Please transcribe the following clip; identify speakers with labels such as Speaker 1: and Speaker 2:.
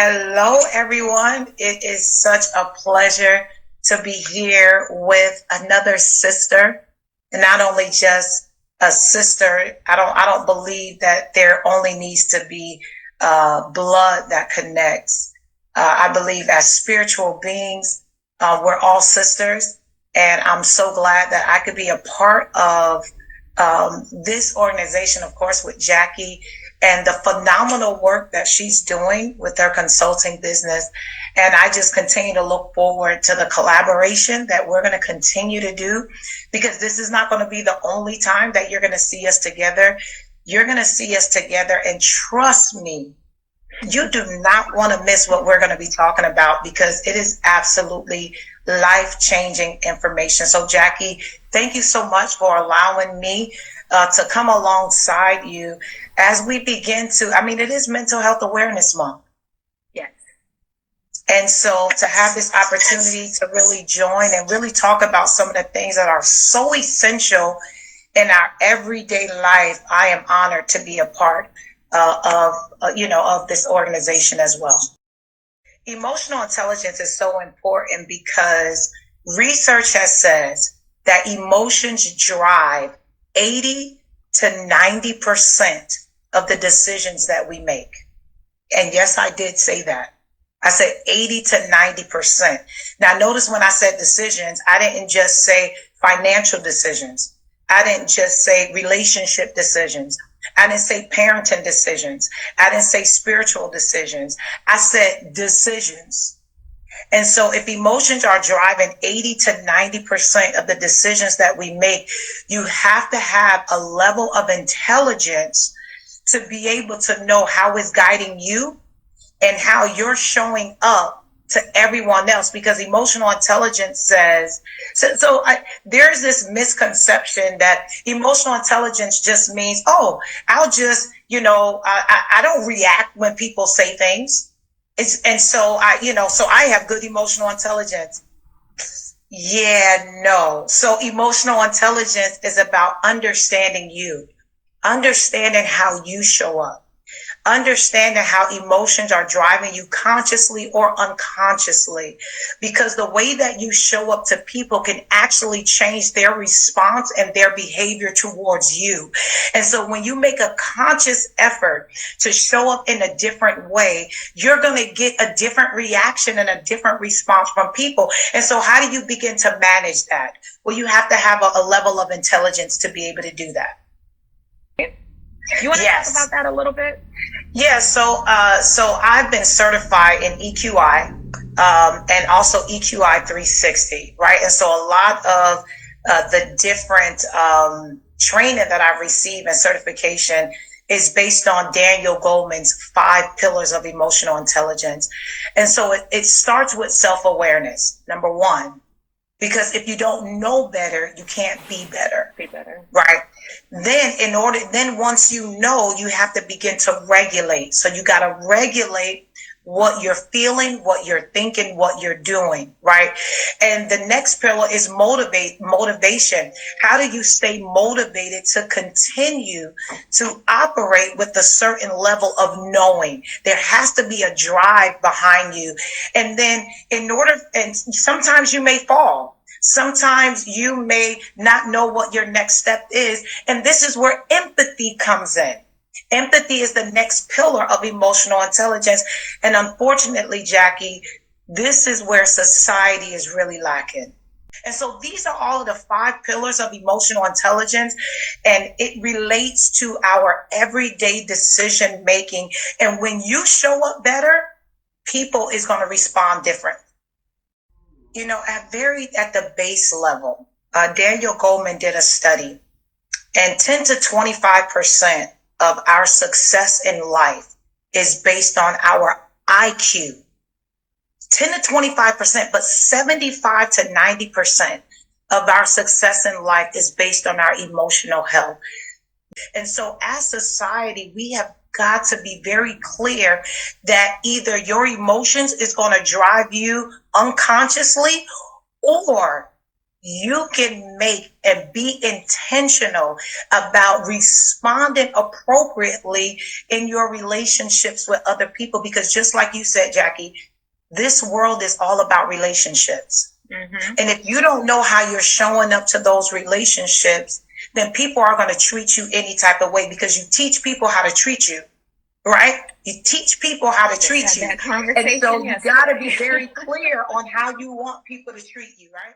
Speaker 1: Hello, everyone. It is such a pleasure to be here with another sister, and not only just a sister. I don't believe that there only needs to be blood that connects. I believe as spiritual beings, we're all sisters, and I'm so glad that I could be a part of this organization, of course, with Jackie and the phenomenal work that she's doing with her consulting business. And I just continue to look forward to the collaboration that we're going to continue to do, because this is not going to be the only time that you're going to see us together. You're going to see us together, and trust me, you do not want to miss what we're going to be talking about, because it is absolutely life-changing information. So Jackie, thank you so much for allowing me to come alongside you as we begin to, it is Mental Health Awareness Month.
Speaker 2: Yes.
Speaker 1: And so to have this opportunity to really join and really talk about some of the things that are so essential in our everyday life, I am honored to be a part of this organization as well. Emotional intelligence is so important because research has said that emotions drive 80 to 90% of the decisions that we make. And yes, I did say that. I said 80 to 90%. Now, notice when I said decisions, I didn't just say financial decisions. I didn't just say relationship decisions. I didn't say parenting decisions. I didn't say spiritual decisions. I said decisions. And so if emotions are driving 80 to 90% of the decisions that we make, you have to have a level of intelligence to be able to know how it's guiding you and how you're showing up to everyone else, because emotional intelligence says, there's this misconception that emotional intelligence just means, I'll just, I don't react when people say things. So I have good emotional intelligence. Yeah, no. So emotional intelligence is about understanding you, understanding how you show up, understanding how emotions are driving you consciously or unconsciously, because the way that you show up to people can actually change their response and their behavior towards you. And so when you make a conscious effort to show up in a different way, you're going to get a different reaction and a different response from people. And so how do you begin to manage that? Well, you have to have a level of intelligence to be able to do that.
Speaker 2: You want to talk about that a little bit?
Speaker 1: Yeah, so I've been certified in EQI and also EQI 360, right? And so a lot of the different training that I've received and certification is based on Daniel Goleman's 5 pillars of emotional intelligence. And so it starts with self-awareness, number one. Because if you don't know better, you can't be better.
Speaker 2: Be better.
Speaker 1: Right. Then once you know, you have to begin to regulate. So you got to regulate what you're feeling, what you're thinking, what you're doing. Right. And the next pillar is motivation. How do you stay motivated to continue to operate with a certain level of knowing? There has to be a drive behind you. And then and sometimes you may fall. Sometimes you may not know what your next step is. And this is where empathy comes in. Empathy is the next pillar of emotional intelligence. And unfortunately, Jackie, this is where society is really lacking. And so these are all of the 5 pillars of emotional intelligence, and it relates to our everyday decision making. And when you show up better, people is going to respond different. At the base level, Daniel Goleman did a study, and 10 to 25% of our success in life is based on our IQ. 10 to 25%, but 75 to 90% of our success in life is based on our emotional health. And so as society, we have got to be very clear that either your emotions is going to drive you unconsciously, or you can make and be intentional about responding appropriately in your relationships with other people. Because just like you said, Jackie, this world is all about relationships. Mm-hmm. And if you don't know how you're showing up to those relationships, then people are going to treat you any type of way, because you teach people how to treat you, right? You teach people how to treat you. And so you got to be very clear on how you want people to treat you, right?